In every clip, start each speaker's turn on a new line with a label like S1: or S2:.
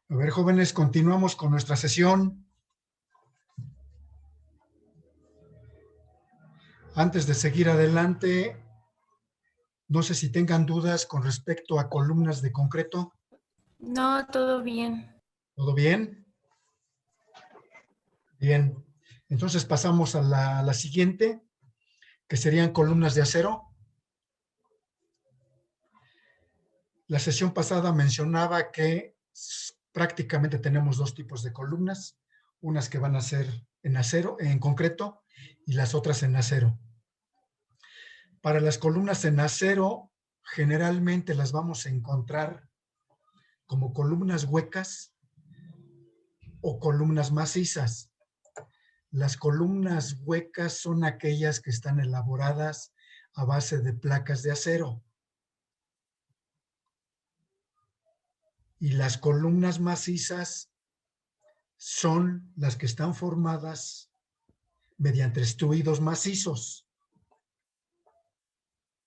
S1: A ver, jóvenes, continuamos con nuestra sesión. Antes de seguir adelante, no sé si tengan dudas con respecto a columnas de concreto.
S2: No, todo bien.
S1: ¿Todo bien? Bien. Entonces pasamos a la siguiente, que serían columnas de acero. La sesión pasada mencionaba que prácticamente tenemos dos tipos de columnas, unas que van a ser en acero, en concreto, y las otras en acero. Para las columnas en acero, generalmente las vamos a encontrar como columnas huecas o columnas macizas. Las columnas huecas son aquellas que están elaboradas a base de placas de acero. Y las columnas macizas son las que están formadas mediante estuidos macizos.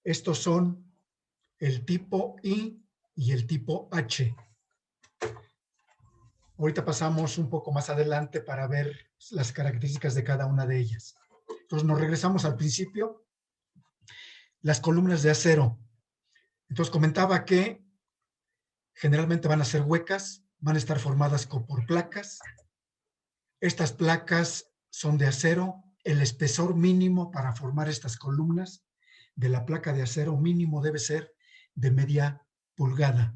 S1: Estos son el tipo I y el tipo H. Ahorita pasamos un poco más adelante para ver las características de cada una de ellas. Entonces nos regresamos al principio. Las columnas de acero. Entonces comentaba que generalmente van a ser huecas, van a estar formadas por placas. Estas placas son de acero. El espesor mínimo para formar estas columnas de la placa de acero mínimo debe ser de media pulgada.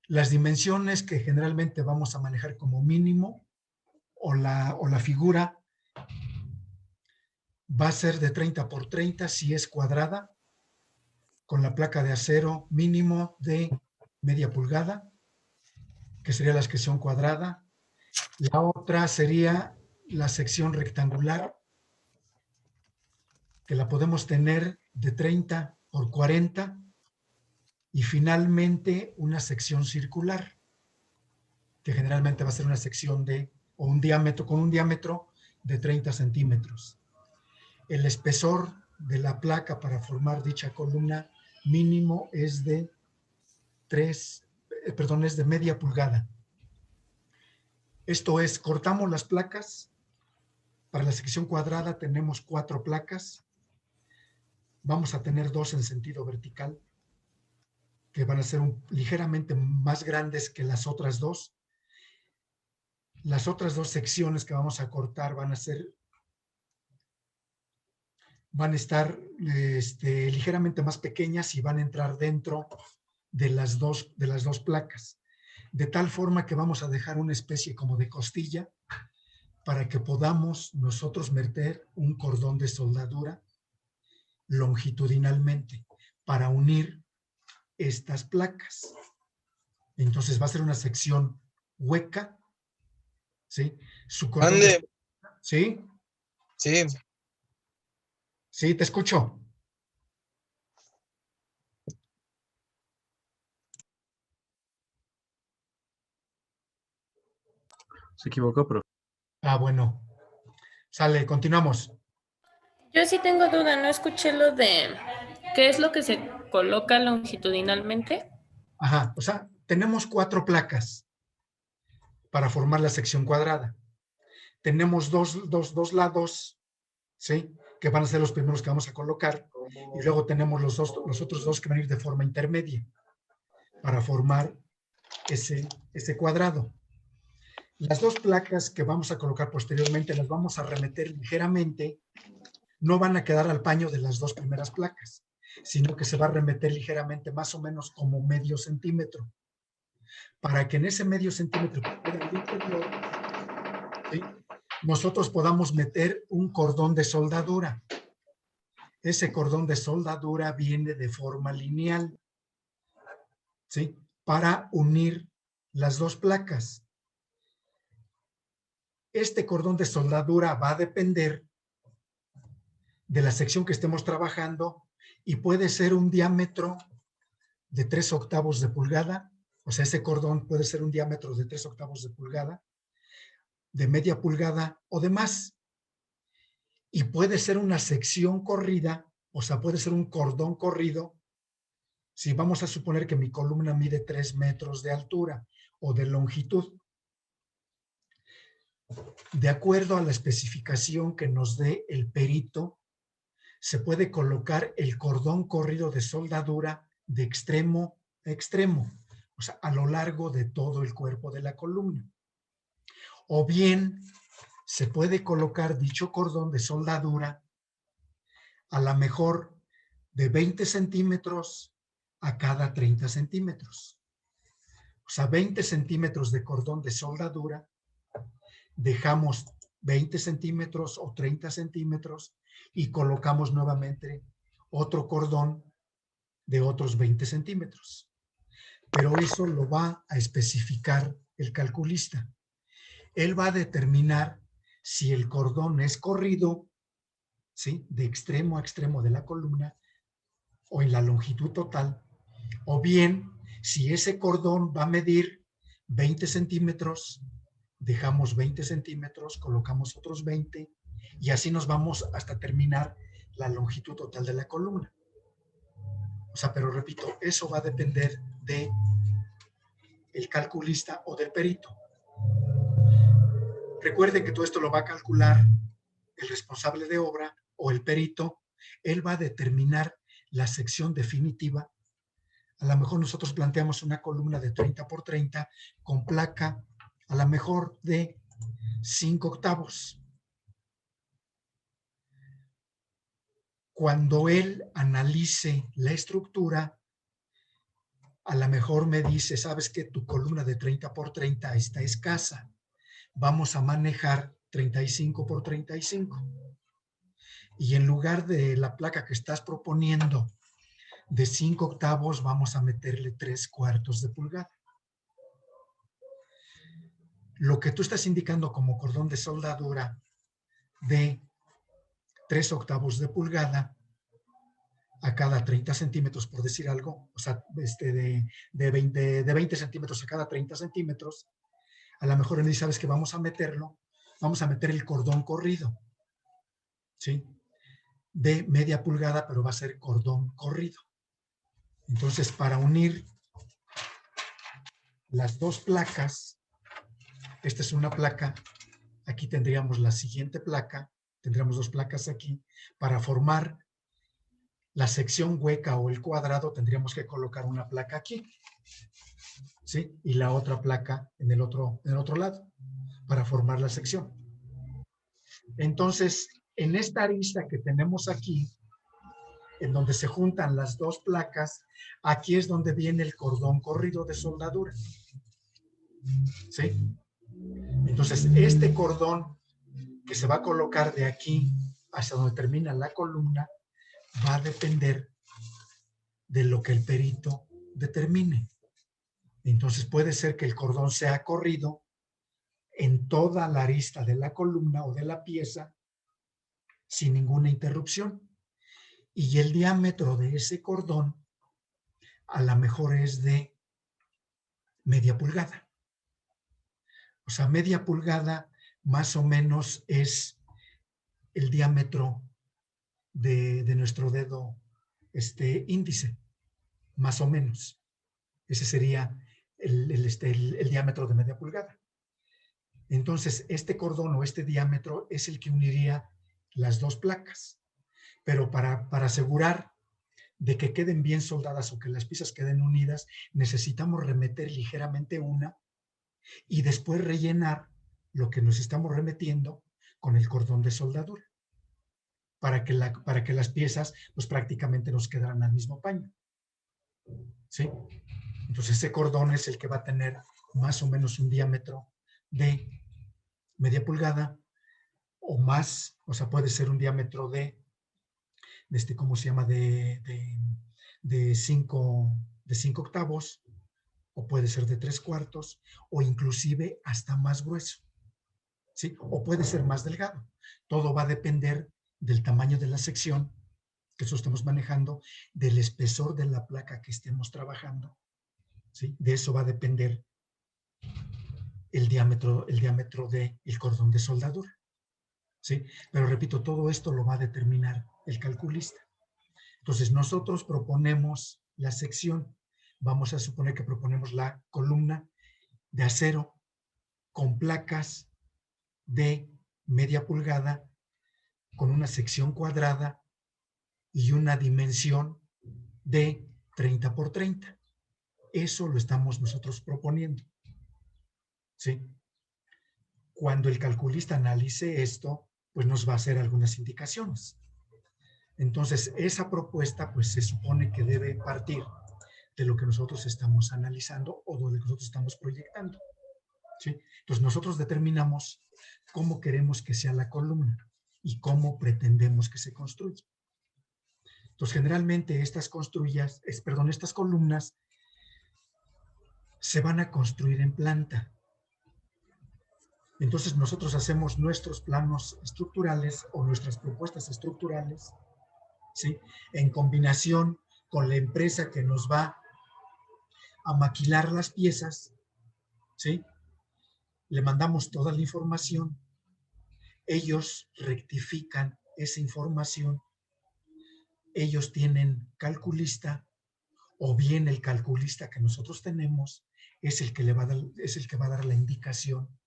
S1: Las dimensiones que generalmente vamos a manejar como mínimo o la figura va a ser de 30 por 30 si es cuadrada, con la placa de acero mínimo de media pulgada, que sería las que son cuadrada. La otra sería la sección rectangular, que la podemos tener de 30 por 40, y finalmente una sección circular, que generalmente va a ser una sección o un diámetro, con un diámetro de 30 centímetros. El espesor de la placa para formar dicha columna mínimo es de es de media pulgada. Esto es, cortamos las placas. Para la sección cuadrada tenemos 4 placas. Vamos a tener 2 en sentido vertical, que van a ser ligeramente más grandes que las otras 2. Las otras 2 secciones que vamos a cortar van a estar ligeramente más pequeñas y van a entrar dentro de las dos placas, de tal forma que vamos a dejar una especie como de costilla para que podamos nosotros meter un cordón de soldadura longitudinalmente para unir estas placas. Entonces va a ser una sección hueca, ¿sí? Su cordón de... ¿Sí?
S3: Sí.
S1: Sí, te escucho.
S4: Se equivocó, profe.
S1: Ah, bueno. Sale, continuamos.
S2: Yo sí tengo duda, no escuché lo de qué es lo que se coloca longitudinalmente.
S1: Ajá, o sea, tenemos 4 placas para formar la sección cuadrada. Tenemos dos lados, ¿sí? Que van a ser los primeros que vamos a colocar, y luego tenemos los otros 2 que van a ir de forma intermedia para formar ese cuadrado. Las 2 placas que vamos a colocar posteriormente las vamos a remeter ligeramente, no van a quedar al paño de las 2 primeras placas, sino que se va a remeter ligeramente, más o menos como medio centímetro, para que en ese medio centímetro ¿sí? Nosotros podamos meter un cordón de soldadura. Ese cordón de soldadura viene de forma lineal, ¿sí? Para unir las 2 placas. Este cordón de soldadura va a depender de la sección que estemos trabajando y puede ser un diámetro de 3/8 de pulgada, o sea, ese cordón puede ser un diámetro de 3/8 de pulgada, de media pulgada o de más. Y puede ser una sección corrida, o sea, puede ser un cordón corrido, si vamos a suponer que mi columna mide 3 metros de altura o de longitud. De acuerdo a la especificación que nos dé el perito, se puede colocar el cordón corrido de soldadura de extremo a extremo, o sea, a lo largo de todo el cuerpo de la columna. O bien se puede colocar dicho cordón de soldadura a lo mejor de 20 centímetros a cada 30 centímetros. O sea, 20 centímetros de cordón de soldadura, dejamos 20 centímetros o 30 centímetros y colocamos nuevamente otro cordón de otros 20 centímetros. Pero eso lo va a especificar el calculista. Él va a determinar si el cordón es corrido, ¿sí?, de extremo a extremo de la columna o en la longitud total, o bien si ese cordón va a medir 20 centímetros, dejamos 20 centímetros, colocamos otros 20 y así nos vamos hasta terminar la longitud total de la columna. O sea, pero repito, eso va a depender de el calculista o del perito. Recuerden que todo esto lo va a calcular el responsable de obra o el perito. Él va a determinar la sección definitiva. A lo mejor nosotros planteamos una columna de 30 por 30 con placa a lo mejor de 5 octavos. Cuando él analice la estructura, a lo mejor me dice, sabes que tu columna de 30 por 30 está escasa. Vamos a manejar 35 por 35. Y en lugar de la placa que estás proponiendo de 5 octavos, vamos a meterle 3/4 de pulgada. Lo que tú estás indicando como cordón de soldadura de 3 octavos de pulgada a cada 30 centímetros, por decir algo, o sea, de 20 centímetros a cada 30 centímetros, a lo mejor él sabes que vamos a meter el cordón corrido, ¿sí?, de media pulgada, pero va a ser cordón corrido. Entonces, para unir las dos placas, esta es una placa, aquí tendríamos la siguiente placa, tendríamos dos placas aquí, para formar la sección hueca o el cuadrado tendríamos que colocar una placa aquí, ¿sí?, y la otra placa en el otro lado, para formar la sección. Entonces, en esta arista que tenemos aquí, en donde se juntan las dos placas, aquí es donde viene el cordón corrido de soldadura, ¿sí? Entonces, este cordón que se va a colocar de aquí hasta donde termina la columna va a depender de lo que el perito determine. Entonces, puede ser que el cordón sea corrido en toda la arista de la columna o de la pieza sin ninguna interrupción. Y el diámetro de ese cordón a lo mejor es de media pulgada. O sea, media pulgada más o menos es el diámetro de nuestro dedo índice, más o menos. Ese sería el diámetro de media pulgada. Entonces, este cordón o este diámetro es el que uniría las dos placas. Pero para asegurar de que queden bien soldadas o que las piezas queden unidas, necesitamos remeter ligeramente una y después rellenar lo que nos estamos remetiendo con el cordón de soldadura para que las piezas pues prácticamente nos quedaran al mismo paño, ¿sí? Entonces ese cordón es el que va a tener más o menos un diámetro de media pulgada o más, o sea, puede ser un diámetro de ¿cómo se llama? De 5 octavos, o puede ser de 3/4, o inclusive hasta más grueso, ¿sí? O puede ser más delgado. Todo va a depender del tamaño de la sección que eso estamos manejando, del espesor de la placa que estemos trabajando, ¿sí? De eso va a depender el diámetro del cordón de soldadura, ¿sí? Pero repito, todo esto lo va a determinar el calculista. Entonces, nosotros proponemos la sección. Vamos a suponer que proponemos la columna de acero con placas de media pulgada con una sección cuadrada y una dimensión de 30 por 30. Eso lo estamos nosotros proponiendo. ¿Sí? Cuando el calculista analice esto, pues nos va a hacer algunas indicaciones. Entonces, esa propuesta, pues se supone que debe partir de lo que nosotros estamos analizando o de lo que nosotros estamos proyectando. ¿Sí? Entonces, nosotros determinamos cómo queremos que sea la columna y cómo pretendemos que se construya. Entonces, generalmente estas columnas se van a construir en planta. Entonces, nosotros hacemos nuestros planos estructurales o nuestras propuestas estructurales, ¿sí? En combinación con la empresa que nos va a maquilar las piezas, ¿sí? Le mandamos toda la información, ellos rectifican esa información, ellos tienen calculista, o bien el calculista que nosotros tenemos es el que va a dar la indicación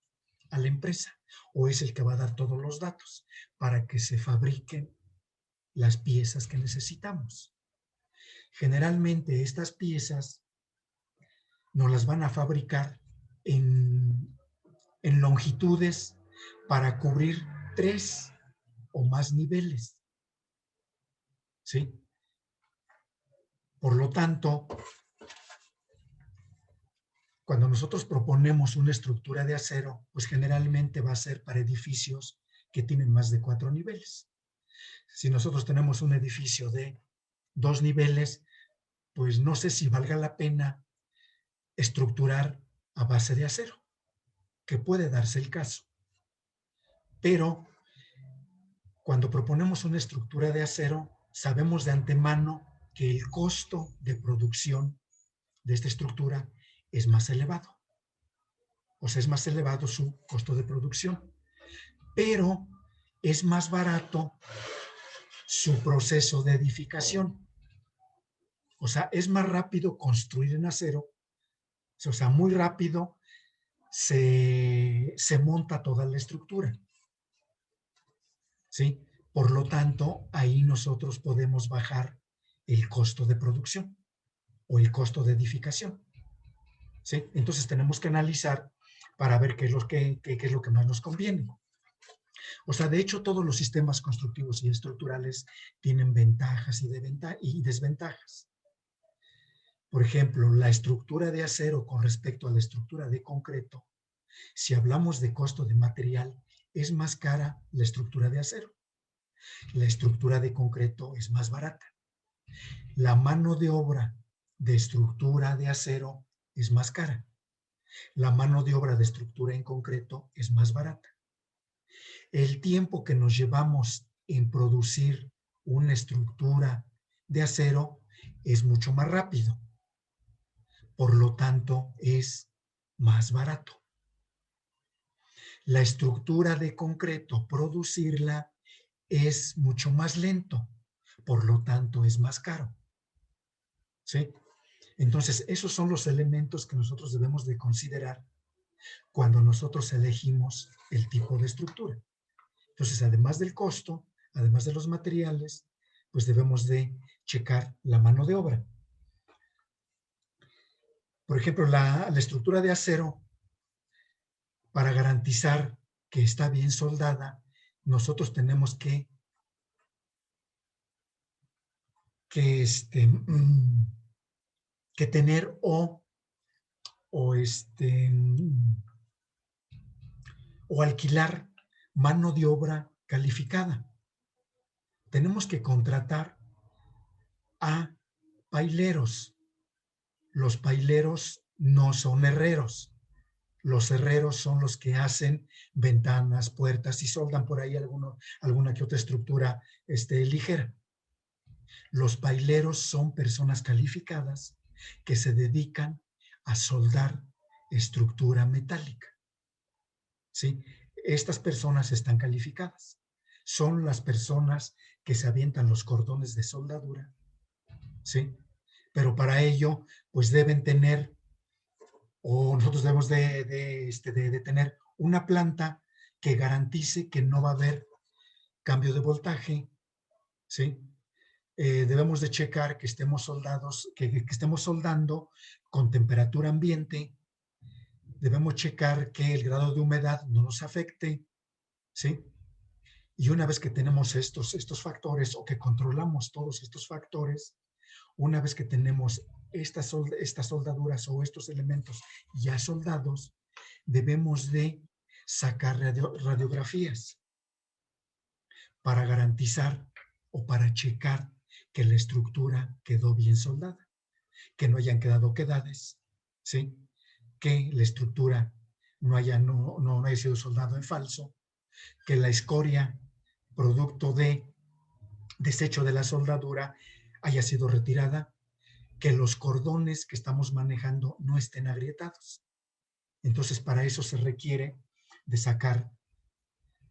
S1: a la empresa, o es el que va a dar todos los datos para que se fabriquen las piezas que necesitamos. Generalmente estas piezas nos las van a fabricar en longitudes para cubrir 3 o más niveles. ¿Sí? Por lo tanto, cuando nosotros proponemos una estructura de acero, pues generalmente va a ser para edificios que tienen más de 4 niveles. Si nosotros tenemos un edificio de 2 niveles, pues no sé si valga la pena estructurar a base de acero, que puede darse el caso. Pero cuando proponemos una estructura de acero, sabemos de antemano que el costo de producción de esta estructura es más elevado. O sea, es más elevado su costo de producción. Pero es más barato su proceso de edificación. O sea, es más rápido construir en acero. O sea, muy rápido se monta toda la estructura. ¿Sí? Por lo tanto, ahí nosotros podemos bajar el costo de producción o el costo de edificación. ¿Sí? Entonces tenemos que analizar para ver qué es lo que más nos conviene. O sea, de hecho, todos los sistemas constructivos y estructurales tienen ventajas y desventajas. Por ejemplo, la estructura de acero con respecto a la estructura de concreto, si hablamos de costo de material, es más cara la estructura de acero. La estructura de concreto es más barata. La mano de obra de estructura de acero es más cara. La mano de obra de estructura en concreto es más barata. El tiempo que nos llevamos en producir una estructura de acero es mucho más rápido. Por lo tanto, es más barato. La estructura de concreto, producirla es mucho más lento. Por lo tanto, es más caro. ¿Sí? Entonces, esos son los elementos que nosotros debemos de considerar cuando nosotros elegimos el tipo de estructura. Entonces, además del costo, además de los materiales, pues debemos de checar la mano de obra. Por ejemplo, la estructura de acero, para garantizar que está bien soldada, nosotros tenemos que tener o alquilar mano de obra calificada. Tenemos que contratar a paileros. Los paileros no son herreros. Los herreros son los que hacen ventanas, puertas y soldan por ahí alguna que otra estructura ligera. Los paileros son personas calificadas que se dedican a soldar estructura metálica. ¿Sí? Estas personas están calificadas. Son las personas que se avientan los cordones de soldadura. ¿Sí? Pero para ello, pues deben tener o nosotros debemos de tener una planta que garantice que no va a haber cambio de voltaje, ¿sí? Debemos de checar que estemos que estemos soldando con temperatura ambiente. Debemos checar que el grado de humedad no nos afecte, ¿sí? Y una vez que tenemos estos factores o que controlamos todos estos factores, una vez que tenemos estas soldaduras o estos elementos ya soldados, debemos de sacar radiografías para garantizar o para checar que la estructura quedó bien soldada, que no hayan quedado quedades, ¿sí? Que la estructura no haya sido soldado en falso, que la escoria, producto de desecho de la soldadura, haya sido retirada, que los cordones que estamos manejando no estén agrietados. Entonces, para eso se requiere de sacar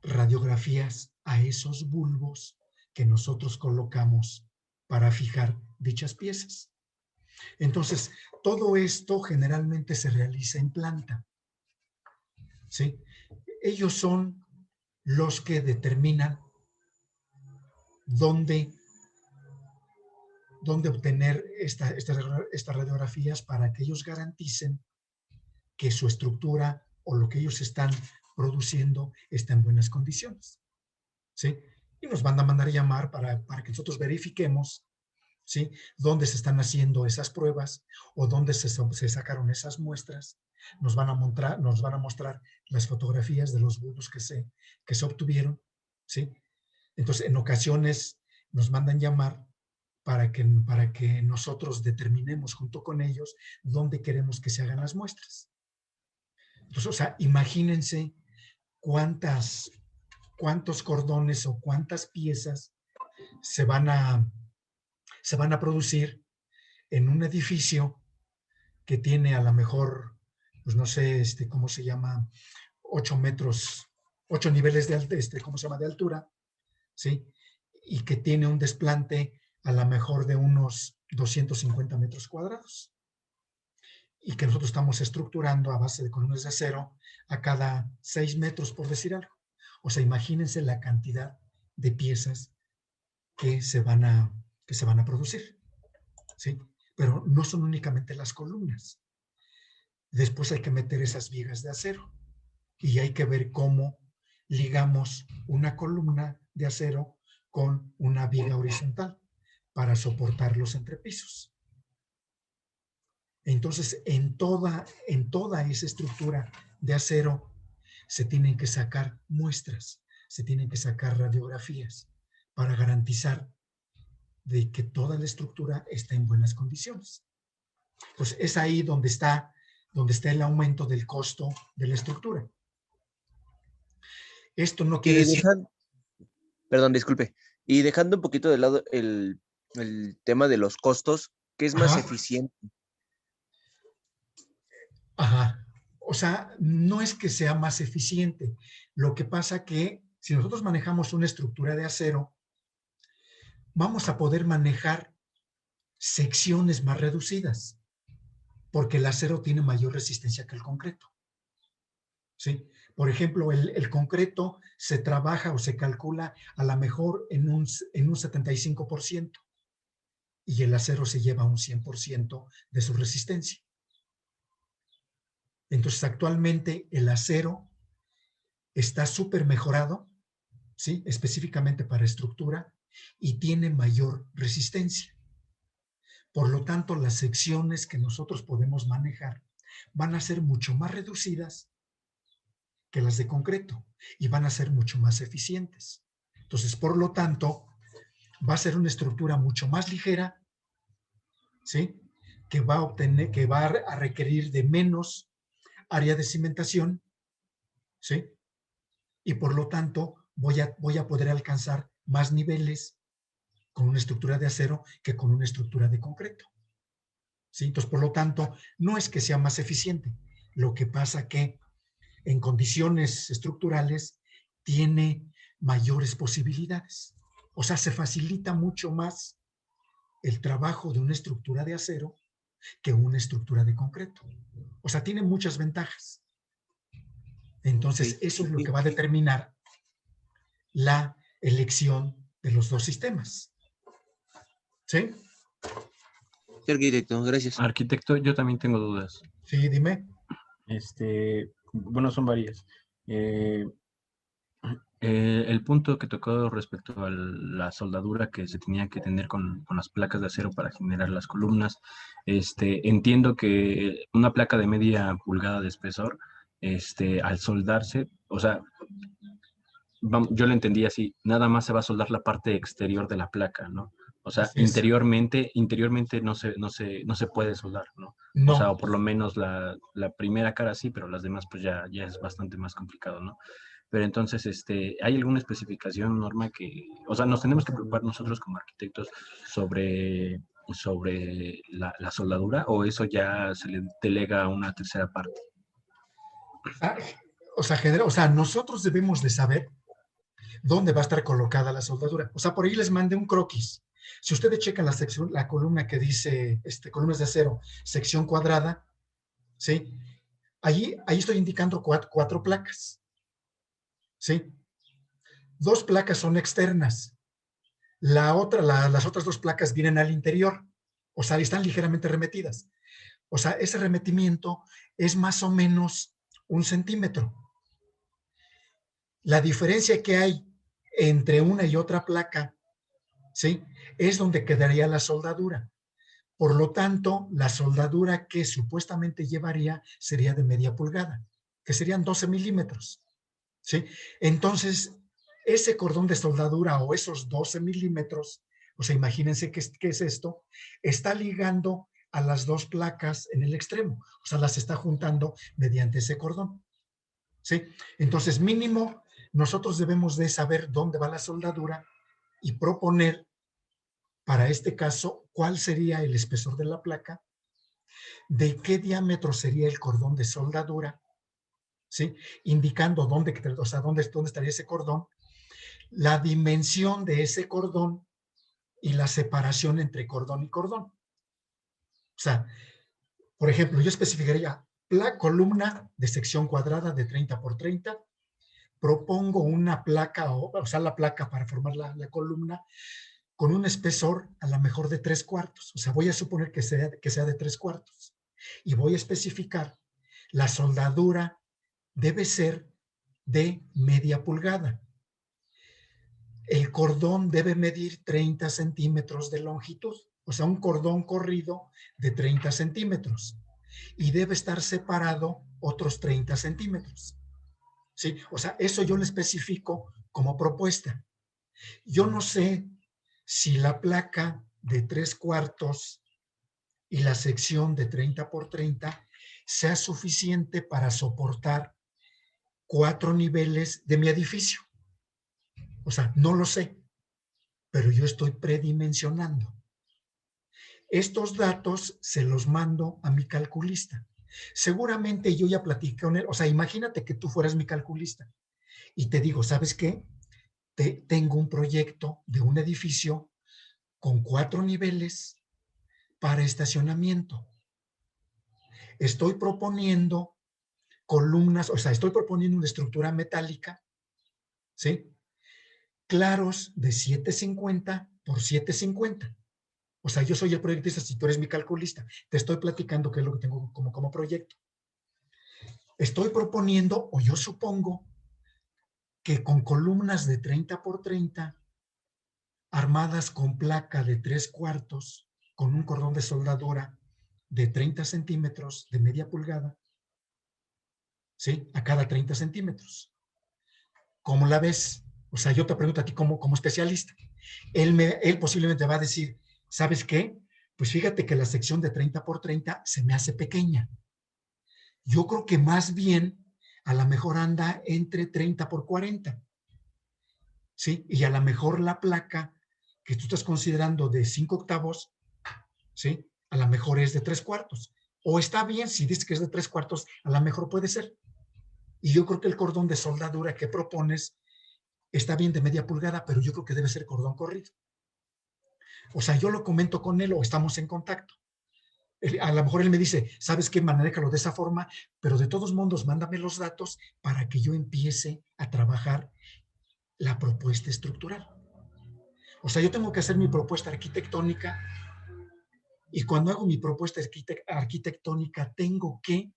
S1: radiografías a esos bulbos que nosotros colocamos para fijar dichas piezas. Entonces, todo esto generalmente se realiza en planta, ¿sí? Ellos son los que determinan dónde obtener estas radiografías para que ellos garanticen que su estructura o lo que ellos están produciendo está en buenas condiciones, ¿sí? Y nos van a mandar a llamar para que nosotros verifiquemos, ¿sí?, dónde se están haciendo esas pruebas o dónde se sacaron esas muestras. Nos van a mostrar las fotografías de los bulbos que se obtuvieron, ¿sí? Entonces, en ocasiones nos mandan llamar para que nosotros determinemos junto con ellos dónde queremos que se hagan las muestras. Entonces, o sea, imagínense cuántos cordones o cuántas piezas se van a producir en un edificio que tiene a lo mejor, pues no sé, ¿cómo se llama? 8 metros, 8 niveles de de altura, ¿sí? Y que tiene un desplante a lo mejor de unos 250 metros cuadrados. Y que nosotros estamos estructurando a base de columnas de acero a cada 6 metros, por decir algo. O sea, imagínense la cantidad de piezas que se van a producir, ¿sí? Pero no son únicamente las columnas. Después hay que meter esas vigas de acero y hay que ver cómo ligamos una columna de acero con una viga horizontal para soportar los entrepisos. Entonces, en toda esa estructura de acero se tienen que sacar muestras, se tienen que sacar radiografías para garantizar de que toda la estructura está en buenas condiciones. Pues es ahí donde está el aumento del costo de la estructura. Esto no quiere decir...
S3: Perdón, disculpe. Y dejando un poquito de lado el tema de los costos, ¿qué es más eficiente?
S1: Ajá. O sea, no es que sea más eficiente. Lo que pasa que si nosotros manejamos una estructura de acero, vamos a poder manejar secciones más reducidas, porque el acero tiene mayor resistencia que el concreto, ¿sí? Por ejemplo, el concreto se trabaja o se calcula a lo mejor en un 75% y el acero se lleva un 100% de su resistencia. Entonces, actualmente el acero está súper mejorado, ¿sí?, específicamente para estructura, y tiene mayor resistencia. Por lo tanto, las secciones que nosotros podemos manejar van a ser mucho más reducidas que las de concreto y van a ser mucho más eficientes. Entonces, por lo tanto, va a ser una estructura mucho más ligera, ¿sí?, que va a requerir de menos área de cimentación, ¿sí? Y por lo tanto voy a poder alcanzar más niveles con una estructura de acero que con una estructura de concreto, ¿sí? Entonces, por lo tanto, no es que sea más eficiente. Lo que pasa que en condiciones estructurales tiene mayores posibilidades. O sea, se facilita mucho más el trabajo de una estructura de acero que una estructura de concreto. O sea, tiene muchas ventajas. Entonces, eso es lo que va a determinar la elección de los dos sistemas. ¿Sí?
S3: Sí, arquitecto, gracias.
S4: Arquitecto, yo también tengo dudas.
S1: Sí, dime.
S4: Bueno, son varias. El punto que tocó respecto a la soldadura que se tenía que tener con las placas de acero para generar las columnas, entiendo que una placa de media pulgada de espesor, al soldarse, o sea, yo lo entendí así, nada más se va a soldar la parte exterior de la placa, ¿no? O sea,
S1: Así es.
S4: interiormente no se puede soldar, ¿no? O sea,
S1: No,
S4: o por lo menos la primera cara sí, pero las demás pues ya es bastante más complicado, ¿no? Pero entonces, ¿hay alguna especificación, norma que, o sea, nos tenemos que preocupar nosotros como arquitectos sobre la soldadura, o eso ya se le delega a una tercera parte?
S1: ah, o sea, nosotros debemos de saber dónde va a estar colocada la soldadura. O sea, por ahí les mandé un croquis. Si ustedes checan la columna que dice columnas de acero, sección cuadrada, ¿sí? Ahí estoy indicando cuatro placas, ¿sí? 2 placas son externas. Las otras 2 placas vienen al interior, o sea, están ligeramente remetidas. O sea, ese remetimiento es más o menos 1 centímetro. La diferencia que hay entre una y otra placa, ¿sí? Es donde quedaría la soldadura. Por lo tanto, la soldadura que supuestamente llevaría sería de media pulgada, que serían 12 milímetros, ¿sí? Entonces, ese cordón de soldadura o esos 12 milímetros, o sea, imagínense qué es esto, está ligando a las 2 placas en el extremo, o sea, las está juntando mediante ese cordón, ¿sí? Entonces, mínimo, nosotros debemos de saber dónde va la soldadura y proponer, para este caso, cuál sería el espesor de la placa, de qué diámetro sería el cordón de soldadura, ¿sí? Indicando o sea, dónde estaría ese cordón, la dimensión de ese cordón y la separación entre cordón y cordón. O sea, por ejemplo, yo especificaría la columna de sección cuadrada de 30 por 30, propongo una placa, o sea, la placa para formar la columna, con un espesor a lo mejor de 3/4. O sea, voy a suponer que sea de 3/4. Y voy a especificar la soldadura debe ser de media pulgada. El cordón debe medir 30 centímetros de longitud, o sea, un cordón corrido de 30 centímetros. Y debe estar separado otros 30 centímetros. ¿Sí? O sea, eso yo lo especifico como propuesta. Yo no sé si la placa de 3/4 y la sección de 30 por 30 sea suficiente para soportar 4 niveles de mi edificio. O sea, no lo sé, pero yo estoy predimensionando. Estos datos se los mando a mi calculista. Seguramente yo ya platiqué con él. O sea, imagínate que tú fueras mi calculista y te digo, ¿sabes qué? Tengo un proyecto de un edificio con 4 niveles para estacionamiento. Estoy proponiendo columnas, o sea, estoy proponiendo una estructura metálica, ¿sí? Claros de 750 por 750. O sea, yo soy el proyectista, si tú eres mi calculista, te estoy platicando qué es lo que tengo como proyecto. Estoy proponiendo, o yo supongo, que con columnas de 30 por 30, armadas con placa de 3/4, con un cordón de soldadura de 30 centímetros de media pulgada, ¿sí? A cada 30 centímetros. ¿Cómo la ves? O sea, yo te pregunto a ti como especialista. Él posiblemente va a decir, ¿sabes qué? Pues fíjate que la sección de 30 por 30 se me hace pequeña. Yo creo que más bien a lo mejor anda entre 30 por 40. ¿Sí? Y a lo mejor la placa que tú estás considerando de 5/8, ¿sí? A lo mejor es de 3/4. O está bien, si dices que es de 3/4, a lo mejor puede ser. Y yo creo que el cordón de soldadura que propones está bien de media pulgada, pero yo creo que debe ser cordón corrido. O sea, yo lo comento con él o estamos en contacto. A lo mejor él me dice, ¿sabes qué? Manéjalo de esa forma, pero de todos modos, mándame los datos para que yo empiece a trabajar la propuesta estructural. O sea, yo tengo que hacer mi propuesta arquitectónica y cuando hago mi propuesta arquitectónica tengo que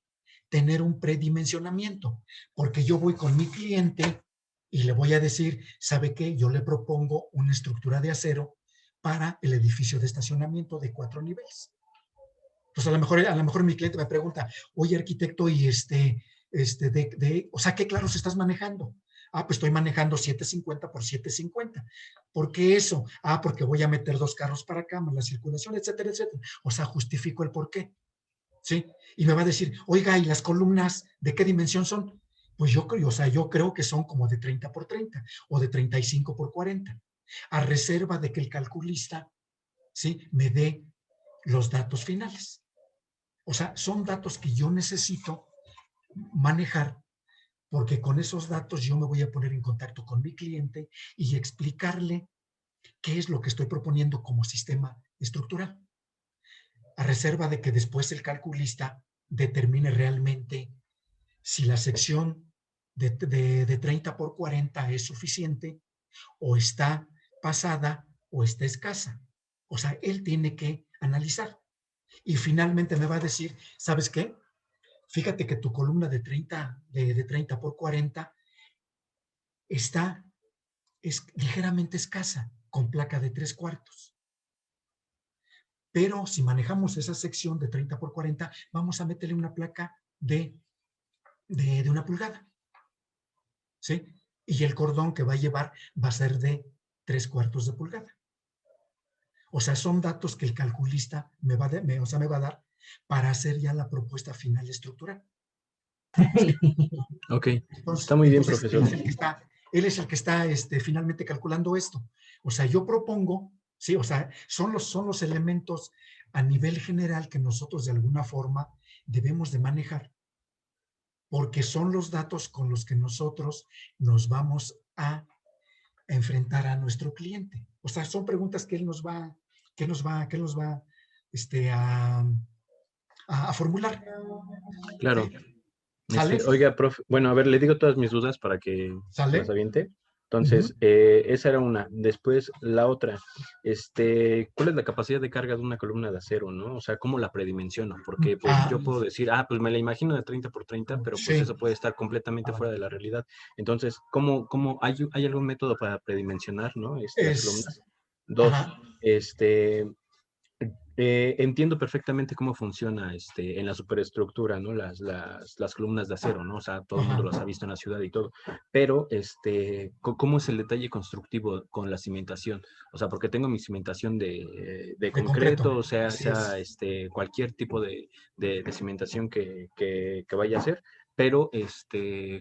S1: tener un predimensionamiento, porque yo voy con mi cliente y le voy a decir, ¿sabe qué? Yo le propongo una estructura de acero para el edificio de estacionamiento de 4 niveles. Entonces, a lo mejor mi cliente me pregunta, oye, arquitecto, y o sea, ¿qué claros estás manejando? Ah, pues estoy manejando 750 por 750. ¿Por qué eso? Ah, porque voy a meter 2 carros para acá, más la circulación, etcétera, etcétera. O sea, justifico el por qué. ¿Sí? Y me va a decir, oiga, ¿y las columnas de qué dimensión son? Pues yo creo que son como de 30 por 30 o de 35 por 40, a reserva de que el calculista, ¿sí?, me dé los datos finales. O sea, son datos que yo necesito manejar porque con esos datos yo me voy a poner en contacto con mi cliente y explicarle qué es lo que estoy proponiendo como sistema estructural, a reserva de que después el calculista determine realmente si la sección de 30 por 40 es suficiente o está pasada o está escasa. O sea, él tiene que analizar. Y finalmente me va a decir, ¿sabes qué? Fíjate que tu columna de 30 por 40 es ligeramente escasa, con placa de 3/4. Pero si manejamos esa sección de 30 por 40, vamos a meterle una placa de 1 pulgada. ¿Sí? Y el cordón que va a llevar va a ser de 3/4 de pulgada. O sea, son datos que el calculista me va a dar para hacer ya la propuesta final estructural.
S4: Ok,
S1: Entonces,
S4: está muy bien, profesor.
S1: Él es el que está finalmente calculando esto. O sea, yo propongo, sí, o sea, son los elementos a nivel general que nosotros de alguna forma debemos de manejar, porque son los datos con los que nosotros nos vamos a enfrentar a nuestro cliente. O sea, son preguntas que él nos va a formular.
S4: Claro.
S1: ¿Sale?
S4: Oiga, profe, bueno, a ver, le digo todas mis dudas para que se las aviente. Entonces, esa era una. Después, la otra, ¿cuál es la capacidad de carga de una columna de acero, no? O sea, ¿cómo la predimensiono? Porque pues yo puedo decir, pues me la imagino de 30 por 30, pero pues eso puede estar completamente fuera de la realidad. Entonces, ¿cómo hay algún método para predimensionar, no? Las columnas. Dos, entiendo perfectamente cómo funciona en la superestructura, ¿no? Las columnas de acero, ¿no? O sea, todo el mundo las ha visto en la ciudad y todo. Pero, ¿cómo es el detalle constructivo con la cimentación? O sea, porque tengo mi cimentación de concreto, o sea, cualquier tipo de cimentación que vaya a hacer, pero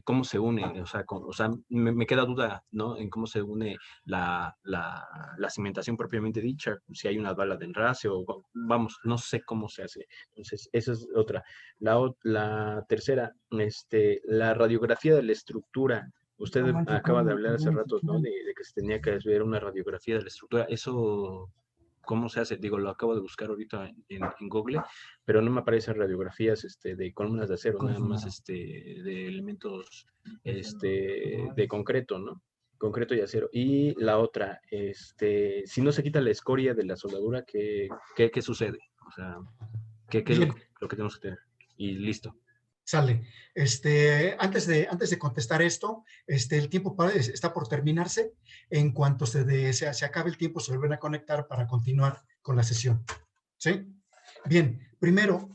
S4: ¿cómo se une? O sea, me queda duda, ¿no? En cómo se une la cimentación propiamente dicha, si hay una bala de enrase o, vamos, no sé cómo se hace. Entonces, esa es otra. La tercera, la radiografía de la estructura. Usted acaba de hablar hace rato, ¿no? De que se tenía que ver una radiografía de la estructura. Eso, ¿cómo se hace? Digo, lo acabo de buscar ahorita en Google, pero no me aparecen radiografías de columnas de acero, nada más de elementos de concreto, ¿no? Concreto y acero. Y la otra, si no se quita la escoria de la soldadura, ¿qué sucede? O sea, ¿qué es lo que tenemos que tener? Y listo.
S1: Sale. Antes de contestar esto, el tiempo está por terminarse. En cuanto se acabe el tiempo, se vuelven a conectar para continuar con la sesión. ¿Sí? Bien, primero,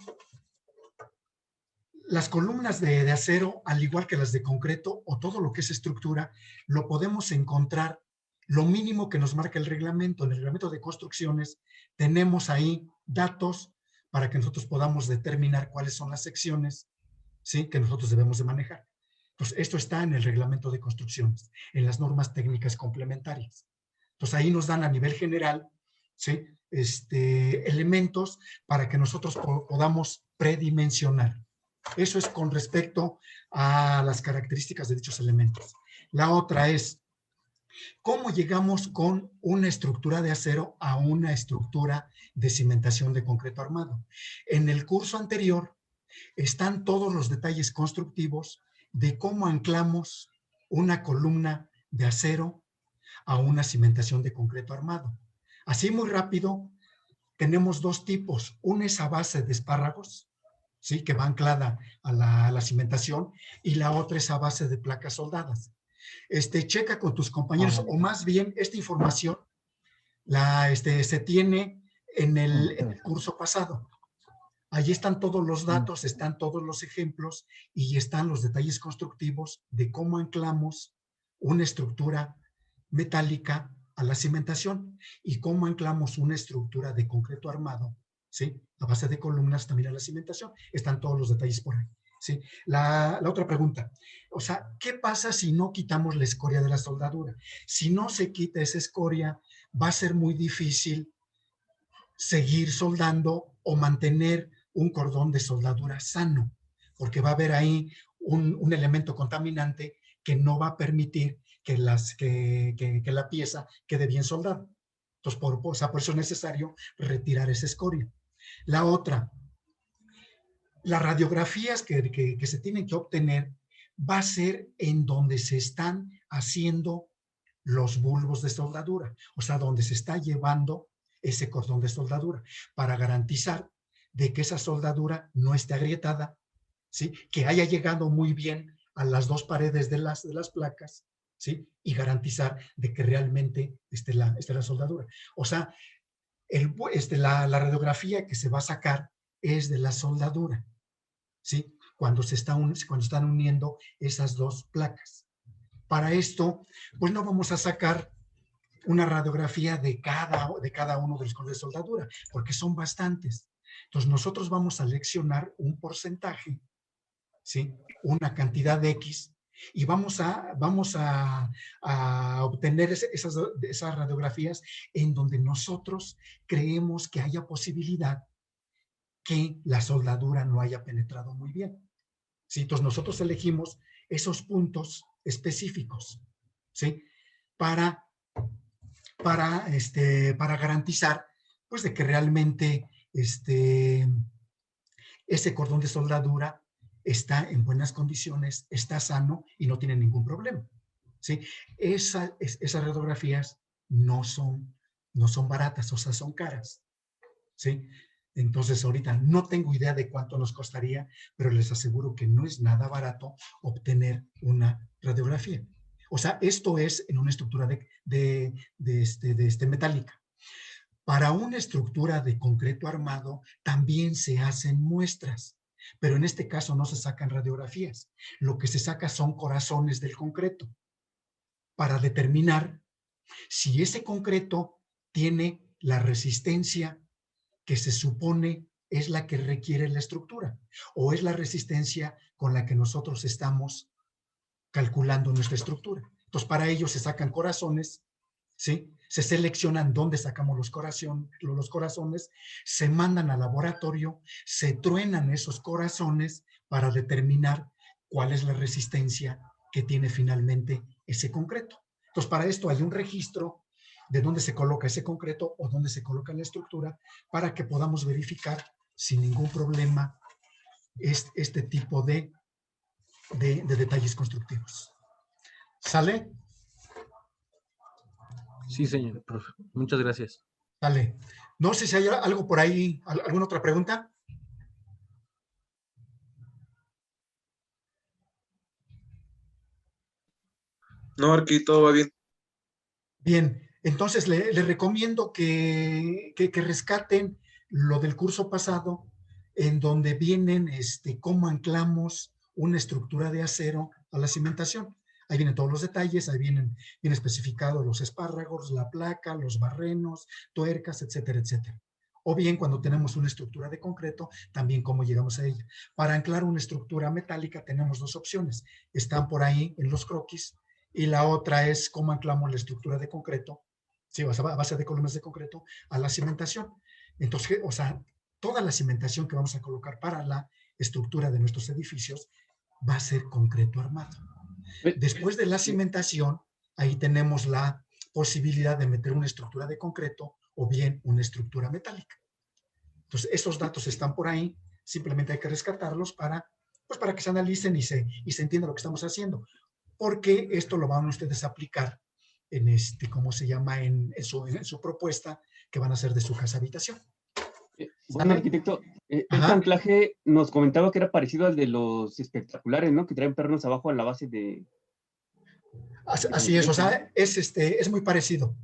S1: las columnas de acero, al igual que las de concreto o todo lo que es estructura, lo podemos encontrar, lo mínimo que nos marca el reglamento. En el reglamento de construcciones tenemos ahí datos para que nosotros podamos determinar cuáles son las secciones, ¿sí?, que nosotros debemos de manejar. Entonces, esto está en el reglamento de construcciones, en las normas técnicas complementarias. Entonces, ahí nos dan a nivel general, ¿sí?, elementos para que nosotros podamos predimensionar. Eso es con respecto a las características de dichos elementos. La otra es, ¿Cómo llegamos con una estructura de acero a una estructura de cimentación de concreto armado? En el curso anterior están todos los detalles constructivos de cómo anclamos una columna de acero a una cimentación de concreto armado. Así muy rápido, tenemos dos tipos. Una es a base de espárragos, ¿sí? Que va anclada a la cimentación, y la otra es a base de placas soldadas. Checa con tus compañeros, o más bien esta información se tiene en el curso pasado. Allí están todos los datos, están todos los ejemplos y están los detalles constructivos de cómo anclamos una estructura metálica a la cimentación y cómo anclamos una estructura de concreto armado, ¿sí? A base de columnas también a la cimentación. Están todos los detalles por ahí, ¿sí? La otra pregunta, o sea, ¿qué pasa si no quitamos la escoria de la soldadura? Si no se quita esa escoria, va a ser muy difícil seguir soldando o mantener un cordón de soldadura sano, porque va a haber ahí un elemento contaminante que no va a permitir que la pieza quede bien soldada. Entonces, por eso es necesario retirar esa escoria. La otra, las radiografías que se tienen que obtener va a ser en donde se están haciendo los bulbos de soldadura, o sea, donde se está llevando ese cordón de soldadura, para garantizar de que esa soldadura no esté agrietada, ¿sí? Que haya llegado muy bien a las dos paredes de las placas, ¿sí? Y garantizar de que realmente esté la soldadura. O sea, la radiografía que se va a sacar es de la soldadura, ¿sí? Cuando están uniendo esas dos placas. Para esto, pues no vamos a sacar una radiografía de cada uno de los cortes de soldadura, porque son bastantes. Entonces, nosotros vamos a seleccionar un porcentaje, ¿sí? Una cantidad de X, y vamos a obtener esas radiografías en donde nosotros creemos que haya posibilidad que la soldadura no haya penetrado muy bien, ¿sí? Entonces, nosotros elegimos esos puntos específicos, ¿sí? Para garantizar, pues, de que realmente ese cordón de soldadura está en buenas condiciones, está sano y no tiene ningún problema, ¿sí? Esas radiografías no son baratas, o sea, son caras, ¿sí? Entonces, ahorita no tengo idea de cuánto nos costaría, pero les aseguro que no es nada barato obtener una radiografía. O sea, esto es en una estructura metálica. Para una estructura de concreto armado también se hacen muestras, pero en este caso no se sacan radiografías. Lo que se saca son corazones del concreto para determinar si ese concreto tiene la resistencia que se supone es la que requiere la estructura, o es la resistencia con la que nosotros estamos calculando nuestra estructura. Entonces, para ello se sacan corazones, ¿sí? Se seleccionan dónde sacamos los corazones, se mandan al laboratorio, se truenan esos corazones para determinar cuál es la resistencia que tiene finalmente ese concreto. Entonces, para esto hay un registro de dónde se coloca ese concreto o dónde se coloca la estructura, para que podamos verificar sin ningún problema este tipo de detalles constructivos. ¿Sale?
S4: Sí, señor profe. Muchas gracias.
S1: Sale. No sé si hay algo por ahí, ¿alguna otra pregunta?
S5: No, aquí todo va bien.
S1: Bien, entonces le recomiendo que rescaten lo del curso pasado, en donde vienen cómo anclamos una estructura de acero a la cimentación. Ahí vienen todos los detalles, ahí vienen especificados los espárragos, la placa, los barrenos, tuercas, etcétera, etcétera. O bien, cuando tenemos una estructura de concreto, también cómo llegamos a ella. Para anclar una estructura metálica tenemos dos opciones. Están por ahí en los croquis, y la otra es cómo anclamos la estructura de concreto, ¿sí? A base de columnas de concreto, a la cimentación. Entonces, o sea, toda la cimentación que vamos a colocar para la estructura de nuestros edificios va a ser concreto armado. Después de la cimentación, ahí tenemos la posibilidad de meter una estructura de concreto o bien una estructura metálica. Entonces, esos datos están por ahí, simplemente hay que rescatarlos para, pues, para que se analicen y se entienda lo que estamos haciendo, porque esto lo van ustedes a aplicar en ¿cómo se llama? En su propuesta que van a hacer de su casa habitación.
S6: Bueno, arquitecto, este
S1: Ajá.
S6: anclaje nos comentaba que era parecido al de los espectaculares, ¿no? Que traen pernos abajo a la base de...
S1: Así es, o sea, es muy parecido.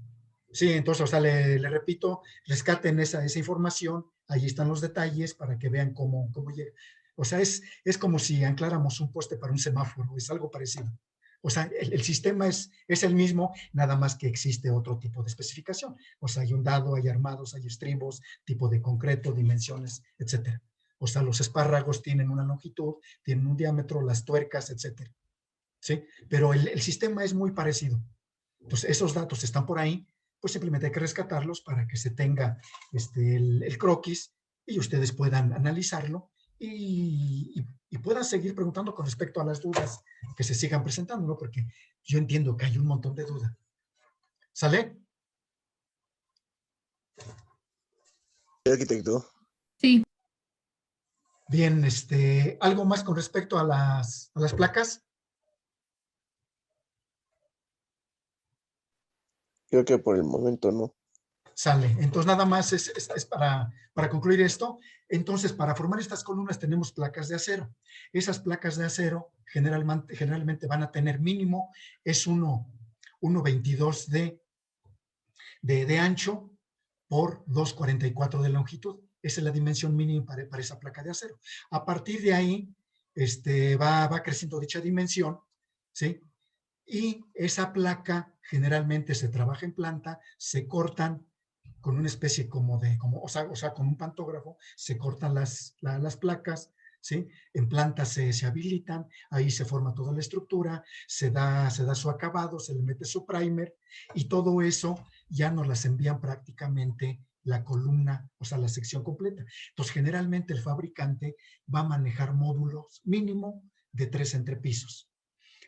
S1: Sí, entonces, o sea, le repito, rescaten esa información, ahí están los detalles para que vean cómo llega. O sea, es como si ancláramos un poste para un semáforo, es algo parecido. O sea, el sistema es el mismo, nada más que existe otro tipo de especificación. O sea, hay un dado, hay armados, hay estribos, tipo de concreto, dimensiones, etcétera. O sea, los espárragos tienen una longitud, tienen un diámetro, las tuercas, etcétera. ¿Sí? Pero el sistema es muy parecido. Entonces, esos datos están por ahí, pues simplemente hay que rescatarlos para que se tenga el croquis y ustedes puedan analizarlo y puedan seguir preguntando con respecto a las dudas que se sigan presentando, ¿no? Porque yo entiendo que hay un montón de dudas. ¿Sale?
S3: Arquitecto.
S7: Sí,
S1: Bien, ¿algo más con respecto a las placas?
S3: Creo que por el momento no.
S1: Sale. Entonces, nada más es para concluir esto. Entonces, para formar estas columnas tenemos placas de acero. Esas placas de acero generalmente van a tener mínimo, es 1.22 de ancho por 2.44 de longitud. Esa es la dimensión mínima para esa placa de acero. A partir de ahí, va creciendo dicha dimensión, ¿sí? Y esa placa generalmente se trabaja en planta, se cortan con una especie o sea, con un pantógrafo, se cortan las placas, ¿sí? En planta se habilitan, ahí se forma toda la estructura, se da su acabado, se le mete su primer y todo eso ya nos las envían prácticamente la columna, o sea, la sección completa. Entonces, generalmente el fabricante va a manejar módulos mínimo de 3 entrepisos.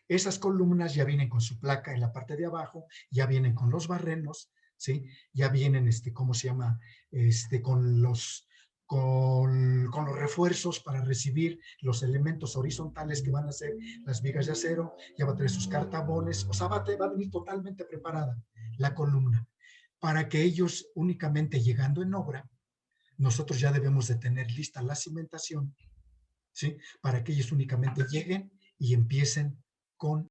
S1: Esas columnas ya vienen con su placa en la parte de abajo, ya vienen con los barrenos, ¿sí? Ya vienen, ¿cómo se llama? Con los refuerzos para recibir los elementos horizontales que van a ser las vigas de acero, ya va a tener sus cartabones, o sea, va a venir totalmente preparada la columna, para que ellos únicamente llegando en obra, nosotros ya debemos de tener lista la cimentación, ¿sí? Para que ellos únicamente lleguen y empiecen con